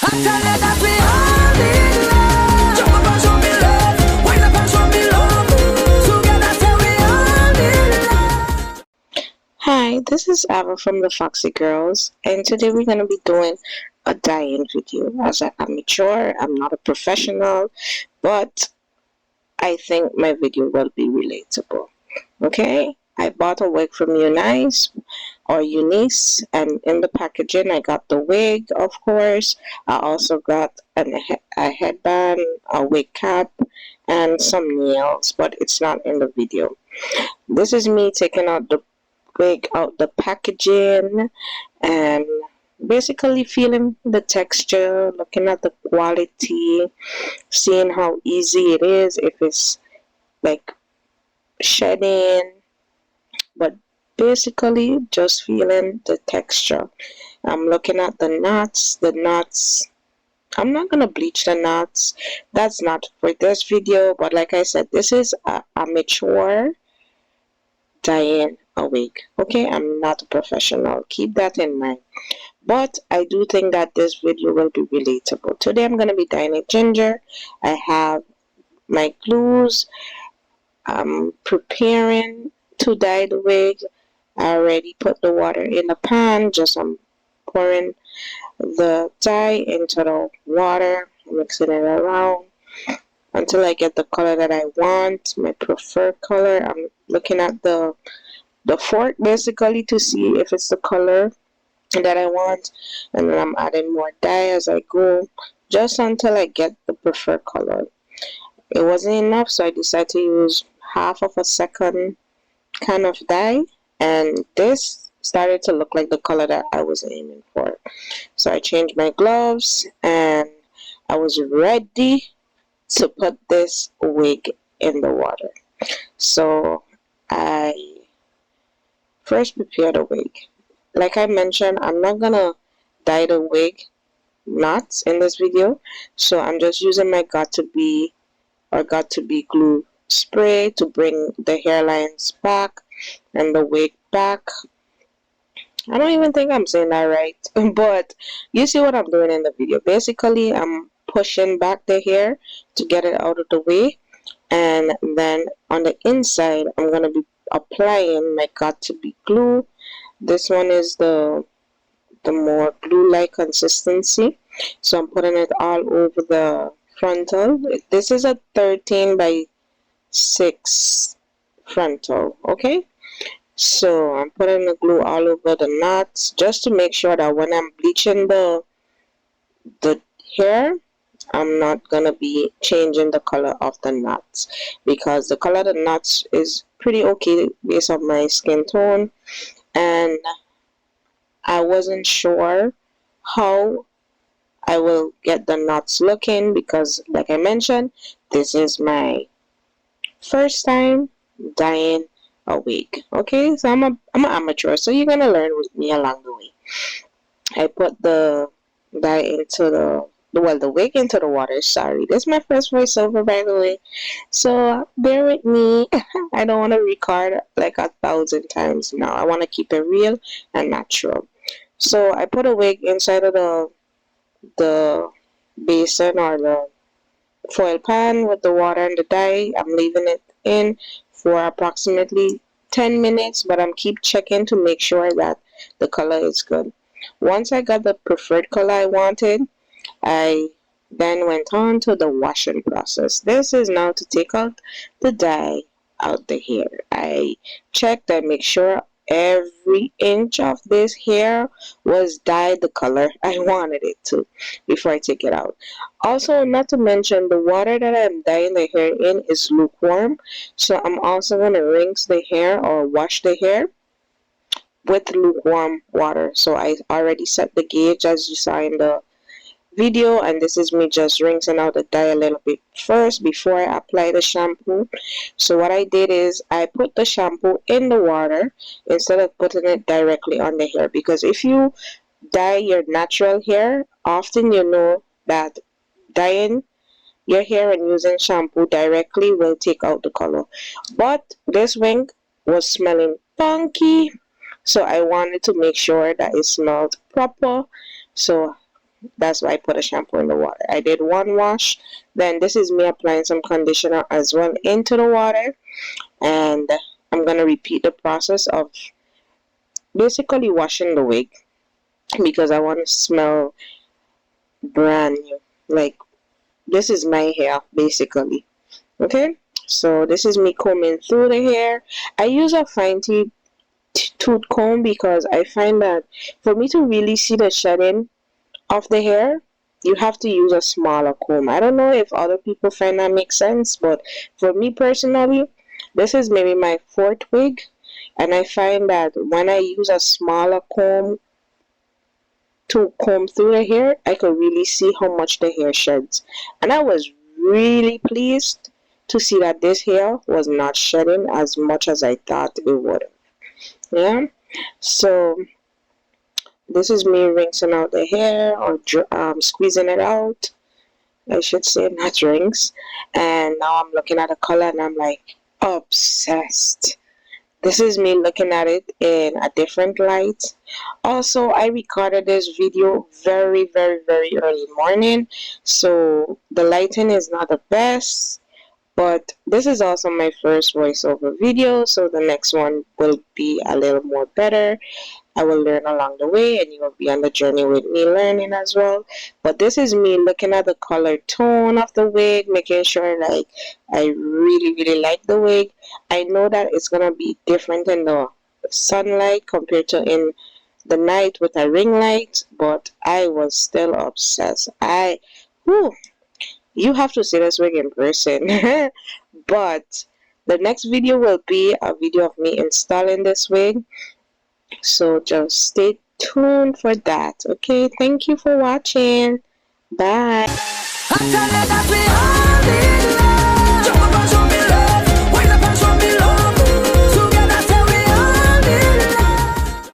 tell you that we all need love. Jump up and show me love. Wind up and show me love. Together say we all need love. Hi, this is Ava from the Foxy Girls, and today we're going to be doing a dye-in video. As an amateur, I'm not a professional, but I think my video will be relatable. Okay, I bought a wig from Eunice or Eunice, and in the packaging I got the wig, of course. I also got a headband, a wig cap, and some nails, but it's not in the video. This is me taking out the wig out the packaging and basically feeling the texture, looking at the quality, seeing how easy it is, if it's like shedding, but basically just feeling the texture. I'm looking at the knots. I'm not gonna bleach the knots. That's not for this video, but like I said, this is a mature dyeing a wig. Okay, I'm not a professional. Keep that in mind. But I do think that this video will be relatable. Today I'm gonna be dyeing it ginger. I have my glues. I'm preparing to dye the wig. I already put the water in the pan. I'm pouring the dye into the water, mixing it around until I get the color that I want, my preferred color. I'm looking at the fork basically to see if it's the color that I want, and then I'm adding more dye as I go, just until I get the preferred color. It wasn't enough, so I decided to use half of a second kind of dye, and this started to look like the color that I was aiming for. So I changed my gloves and I was ready to put this wig in the water. So I first prepared a wig. Like I mentioned, I'm not gonna dye the wig knots in this video, so I'm just using my got to be glue spray to bring the hairlines back and the wig back. I don't even think I'm saying that right, but you see what I'm doing in the video. Basically, I'm pushing back the hair to get it out of the way, and then on the inside I'm gonna be applying my got to be glue. This one is the more glue-like consistency, so I'm putting it all over the frontal. This is a 13 by 6 frontal. Okay, so I'm putting the glue all over the knots just to make sure that when I'm bleaching the hair, I'm not gonna be changing the color of the knots, because the color of the knots is pretty okay based on my skin tone, and I wasn't sure how I will get the knots looking, because like I mentioned, this is my first time dyeing a wig. Okay, so I'm an amateur, so you're gonna learn with me along the way. I put the dye into the wig into the water. Sorry, this is my first voiceover, by the way, so bear with me. I don't want to record like 1,000 times now. I want to keep it real and natural. So I put a wig inside of the basin or the foil pan with the water and the dye. I'm leaving it in for approximately 10 minutes, but I'm keep checking to make sure that the color is good. Once I got the preferred color I wanted, I then went on to the washing process. This is now to take out the dye out the hair. I checked and make sure every inch of this hair was dyed the color I wanted it to before I take it out. Also, not to mention, the water that I'm dyeing the hair in is lukewarm, so I'm also going to rinse the hair or wash the hair with lukewarm water. So I already set the gauge as you saw in the video, and this is me just rinsing out the dye a little bit first before I apply the shampoo. So what I did is I put the shampoo in the water instead of putting it directly on the hair, because if you dye your natural hair, often you know that dyeing your hair and using shampoo directly will take out the color. But this wig was smelling funky, so I wanted to make sure that it smelled proper. So That's why I put a shampoo in the water. I did one wash. Then this is me applying some conditioner as well into the water. And I'm going to repeat the process of basically washing the wig because I want to smell brand new. Like, this is my hair basically. Okay? So this is me combing through the hair. I use a fine tooth comb because I find that for me to really see the shedding of the hair, you have to use a smaller comb. I don't know if other people find that makes sense, but for me personally, this is maybe my fourth wig, and I find that when I use a smaller comb to comb through the hair, I could really see how much the hair sheds. And I was really pleased to see that this hair was not shedding as much as I thought it would. Yeah. So this is me rinsing out the hair or squeezing it out. I should say, not rinse. And now I'm looking at the color and I'm like obsessed. This is me looking at it in a different light. Also, I recorded this video very, very, very early morning, so the lighting is not the best, but this is also my first voiceover video, so the next one will be a little more better. I will learn along the way and you will be on the journey with me learning as well. But this is me looking at the color tone of the wig, making sure like I really, really like the wig. I know that it's going to be different in the sunlight compared to in the night with a ring light, but I was still obsessed. Whew, you have to see this wig in person. But the next video will be a video of me installing this wig. So just stay tuned for that. Okay, thank you for watching. Bye.